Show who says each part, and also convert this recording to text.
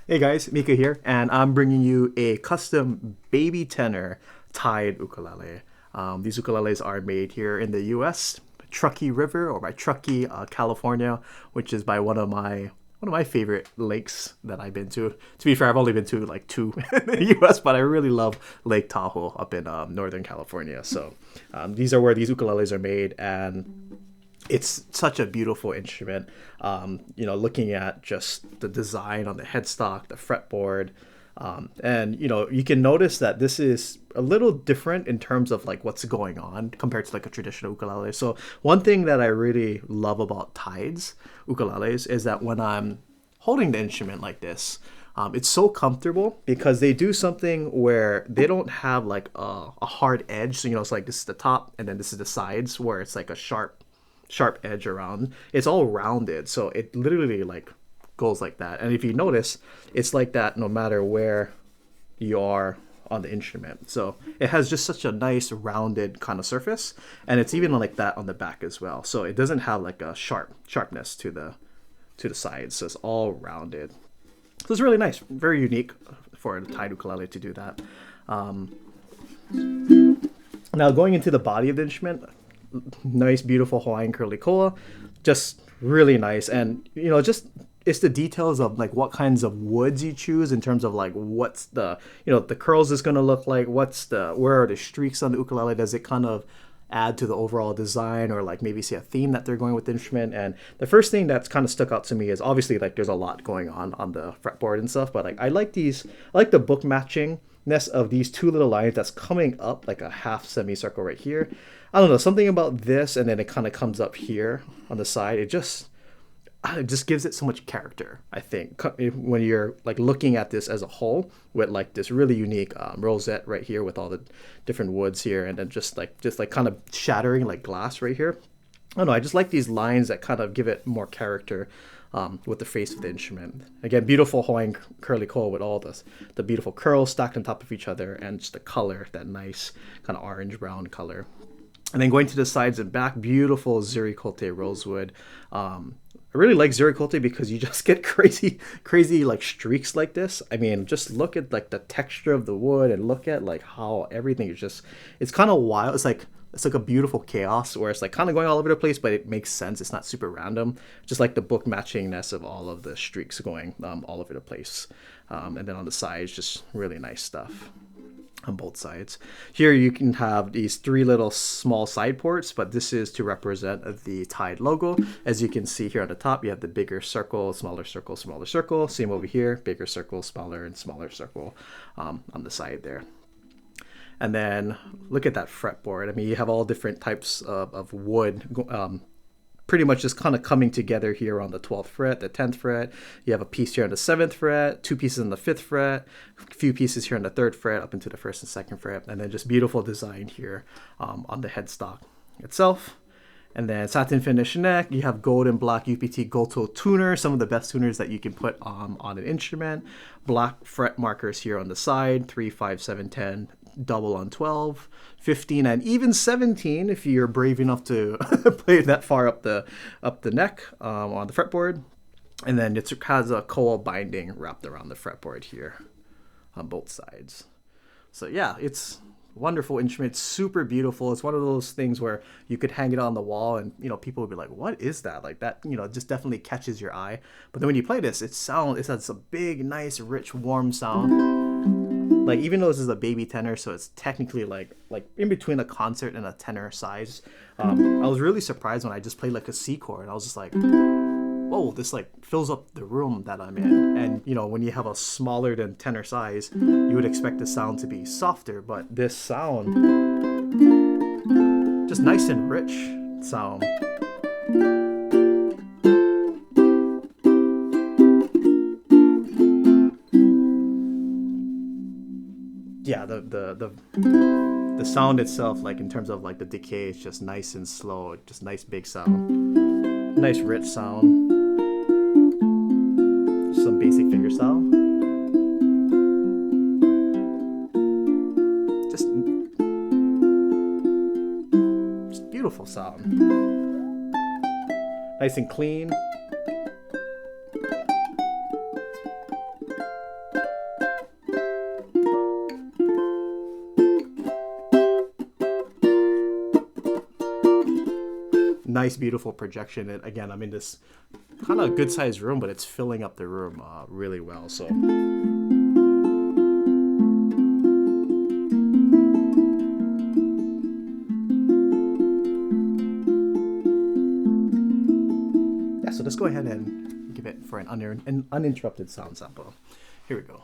Speaker 1: Hey guys, Mika here, and I'm bringing you a custom baby tenor Tyde ukulele. These ukuleles are made here in the U.S., Truckee River, or by Truckee, California, which is by one of my favorite lakes that I've been to. To be fair, I've only been to like two in the U.S., but I really love Lake Tahoe up in Northern California. So these are where these ukuleles are made, and it's such a beautiful instrument. Looking at just the design on the headstock, the fretboard, and you can notice that this is a little different in terms of like what's going on compared to like a traditional ukulele. So one thing that I really love about Tyde's ukuleles is that when I'm holding the instrument like this, it's so comfortable because they do something where they don't have like a hard edge. So it's like this is the top and then this is the sides where it's like a sharp edge around. It's all rounded, so it literally like goes like that. And if you notice, it's like that no matter where you are on the instrument. So it has just such a nice rounded kind of surface, and it's even like that on the back as well. So it doesn't have like a sharpness to the sides. So it's all rounded. So it's really nice, very unique for a Tyde ukulele to do that. Now going into the body of the instrument, nice beautiful Hawaiian curly koa, just really nice. And just it's the details of like what kinds of woods you choose in terms of like what's the curls is going to look like, where are the streaks on the ukulele, does it kind of add to the overall design, or like maybe see a theme that they're going with the instrument. And the first thing that's kind of stuck out to me is obviously like there's a lot going on the fretboard and stuff, but like I like the book matchingness of these two little lines that's coming up like a half semicircle right here. I don't know, something about this, and then it kind of comes up here on the side. It just gives it so much character, I think, when you're like looking at this as a whole with like this really unique rosette right here with all the different woods here, and then just like kind of shattering like glass right here. I don't know, I just like these lines that kind of give it more character with the face of the instrument. Again, beautiful Hawaiian curly koa with all the beautiful curls stacked on top of each other, and just the color, that nice kind of orange brown color. And then going to the sides and back, beautiful Zuricote rosewood. I really like Zuricote because you just get crazy like streaks like this. I mean, just look at like the texture of the wood, and look at like how everything is just, it's kind of wild. It's like a beautiful chaos where it's like kind of going all over the place, but it makes sense. It's not super random. Just like the book matchingness of all of the streaks going all over the place. And then on the sides, just really nice stuff on both sides. Here you can have these three little small side ports, but this is to represent the Tyde logo. As you can see here on the top, you have the bigger circle, smaller circle, smaller circle. Same over here, bigger circle, smaller and smaller circle on the side there. And then look at that fretboard. I mean, you have all different types of wood pretty much just kind of coming together here on the 12th fret, the 10th fret. You have a piece here on the 7th fret, two pieces on the 5th fret, a few pieces here on the 3rd fret up into the 1st and 2nd fret, and then just beautiful design here on the headstock itself. And then satin finish neck. You have gold and black UPT Goto tuner, some of the best tuners that you can put on an instrument. Black fret markers here on the side, 3, 5, 7, 10, double on 12, 15, and even 17 if you're brave enough to play that far up the neck on the fretboard. And then it has a koa binding wrapped around the fretboard here on both sides. So yeah, it's a wonderful instrument. It's super beautiful. It's one of those things where you could hang it on the wall and people would be like, what is that? Like that, it just definitely catches your eye. But then when you play this, it has a big, nice, rich, warm sound. Like, even though this is a baby tenor, so it's technically like in between a concert and a tenor size. I was really surprised when I just played like a C chord. I was just like, whoa, this like fills up the room that I'm in. And when you have a smaller than tenor size, you would expect the sound to be softer, but this sound, just nice and rich sound. Yeah, the sound itself, like in terms of like the decay, is just nice and slow, just nice big sound, nice rich sound, some basic fingerstyle, just beautiful sound, nice and clean. nice, beautiful projection. And again, I'm in this kind of good sized room, but it's filling up the room really well. So yeah, so let's go ahead and give it for an uninterrupted sound sample. Here we go.